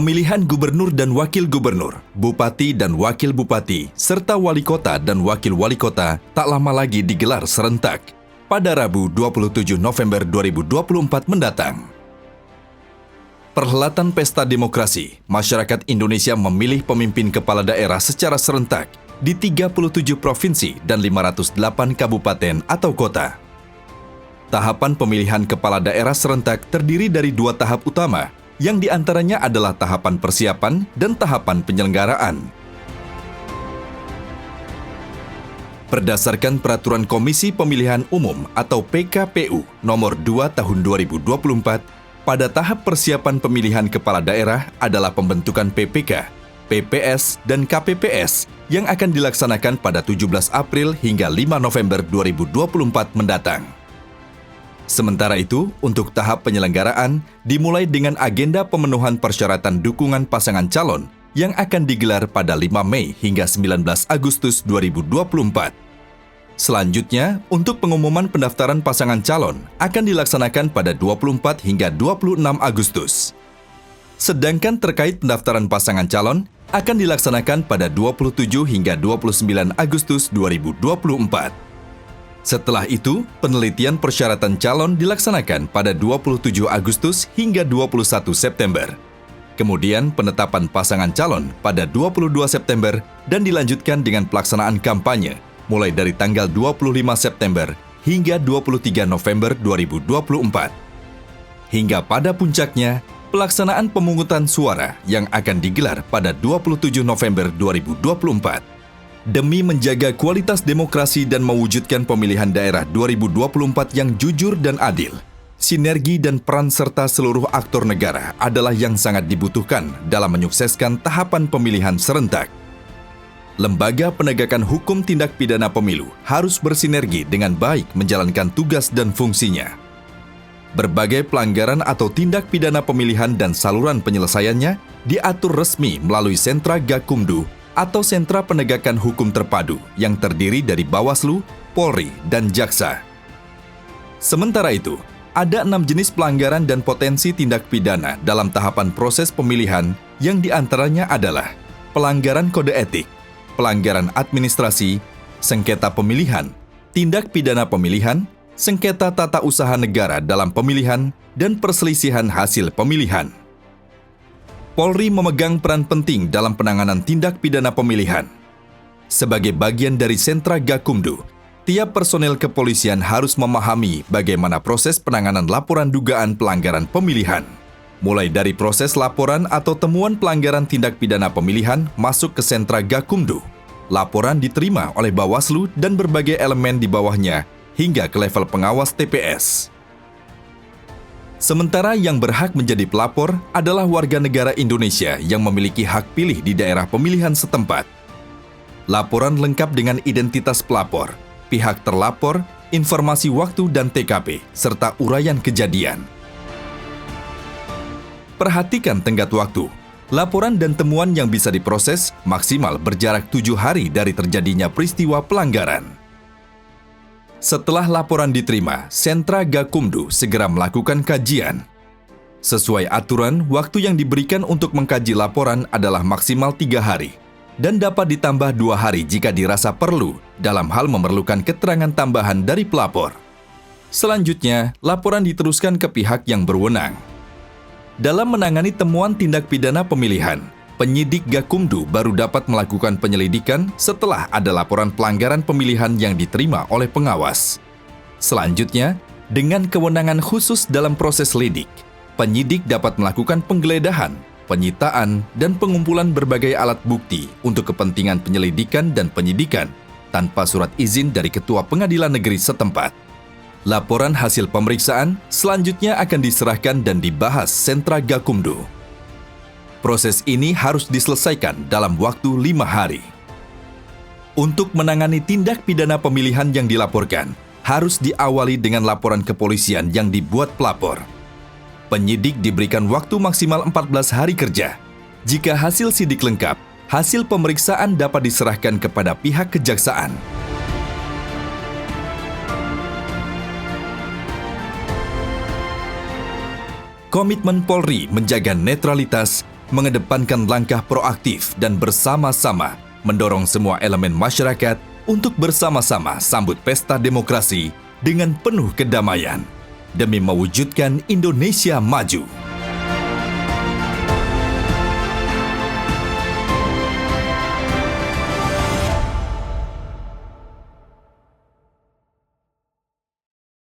Pemilihan gubernur dan wakil gubernur, bupati dan wakil bupati, serta wali kota dan wakil wali kota tak lama lagi digelar serentak pada Rabu 27 November 2024 mendatang. Perhelatan Pesta Demokrasi, masyarakat Indonesia memilih pemimpin kepala daerah secara serentak di 37 provinsi dan 508 kabupaten atau kota. Tahapan pemilihan kepala daerah serentak terdiri dari 2 tahap utama, yang diantaranya adalah tahapan persiapan dan tahapan penyelenggaraan. Berdasarkan Peraturan Komisi Pemilihan Umum atau PKPU Nomor 2 Tahun 2024, pada tahap persiapan pemilihan kepala daerah adalah pembentukan PPK, PPS, dan KPPS yang akan dilaksanakan pada 17 April hingga 5 November 2024 mendatang. Sementara itu, untuk tahap penyelenggaraan dimulai dengan agenda pemenuhan persyaratan dukungan pasangan calon yang akan digelar pada 5 Mei hingga 19 Agustus 2024. Selanjutnya, untuk pengumuman pendaftaran pasangan calon akan dilaksanakan pada 24 hingga 26 Agustus. Sedangkan terkait pendaftaran pasangan calon akan dilaksanakan pada 27 hingga 29 Agustus 2024. Setelah itu, penelitian persyaratan calon dilaksanakan pada 27 Agustus hingga 21 September. Kemudian penetapan pasangan calon pada 22 September dan dilanjutkan dengan pelaksanaan kampanye mulai dari tanggal 25 September hingga 23 November 2024. Hingga pada puncaknya, pelaksanaan pemungutan suara yang akan digelar pada 27 November 2024. Demi menjaga kualitas demokrasi dan mewujudkan pemilihan daerah 2024 yang jujur dan adil, sinergi dan peran serta seluruh aktor negara adalah yang sangat dibutuhkan dalam menyukseskan tahapan pemilihan serentak. Lembaga penegakan hukum tindak pidana pemilu harus bersinergi dengan baik menjalankan tugas dan fungsinya. Berbagai pelanggaran atau tindak pidana pemilihan dan saluran penyelesaiannya diatur resmi melalui Sentra Gakumdu atau Sentra Penegakan Hukum Terpadu yang terdiri dari Bawaslu, Polri, dan Jaksa. Sementara itu, ada 6 jenis pelanggaran dan potensi tindak pidana dalam tahapan proses pemilihan yang diantaranya adalah pelanggaran kode etik, pelanggaran administrasi, sengketa pemilihan, tindak pidana pemilihan, sengketa tata usaha negara dalam pemilihan, dan perselisihan hasil pemilihan. Polri memegang peran penting dalam penanganan tindak pidana pemilihan. Sebagai bagian dari Sentra Gakumdu, tiap personel kepolisian harus memahami bagaimana proses penanganan laporan dugaan pelanggaran pemilihan. Mulai dari proses laporan atau temuan pelanggaran tindak pidana pemilihan masuk ke Sentra Gakumdu, laporan diterima oleh Bawaslu dan berbagai elemen di bawahnya hingga ke level pengawas TPS. Sementara yang berhak menjadi pelapor adalah warga negara Indonesia yang memiliki hak pilih di daerah pemilihan setempat. Laporan lengkap dengan identitas pelapor, pihak terlapor, informasi waktu dan TKP, serta uraian kejadian. Perhatikan tenggat waktu. Laporan dan temuan yang bisa diproses maksimal berjarak 7 hari dari terjadinya peristiwa pelanggaran. Setelah laporan diterima, Sentra Gakumdu segera melakukan kajian. Sesuai aturan, waktu yang diberikan untuk mengkaji laporan adalah maksimal 3 hari dan dapat ditambah 2 hari jika dirasa perlu dalam hal memerlukan keterangan tambahan dari pelapor. Selanjutnya, laporan diteruskan ke pihak yang berwenang. Dalam menangani temuan tindak pidana pemilihan, penyidik Gakumdu baru dapat melakukan penyelidikan setelah ada laporan pelanggaran pemilihan yang diterima oleh pengawas. Selanjutnya, dengan kewenangan khusus dalam proses lidik, penyidik dapat melakukan penggeledahan, penyitaan, dan pengumpulan berbagai alat bukti untuk kepentingan penyelidikan dan penyidikan tanpa surat izin dari Ketua Pengadilan Negeri setempat. Laporan hasil pemeriksaan selanjutnya akan diserahkan dan dibahas Sentra Gakumdu. Proses ini harus diselesaikan dalam waktu 5 hari. Untuk menangani tindak pidana pemilihan yang dilaporkan, harus diawali dengan laporan kepolisian yang dibuat pelapor. Penyidik diberikan waktu maksimal 14 hari kerja. Jika hasil sidik lengkap, hasil pemeriksaan dapat diserahkan kepada pihak kejaksaan. Komitmen Polri menjaga netralitas mengedepankan langkah proaktif dan bersama-sama mendorong semua elemen masyarakat untuk bersama-sama sambut pesta demokrasi dengan penuh kedamaian demi mewujudkan Indonesia maju.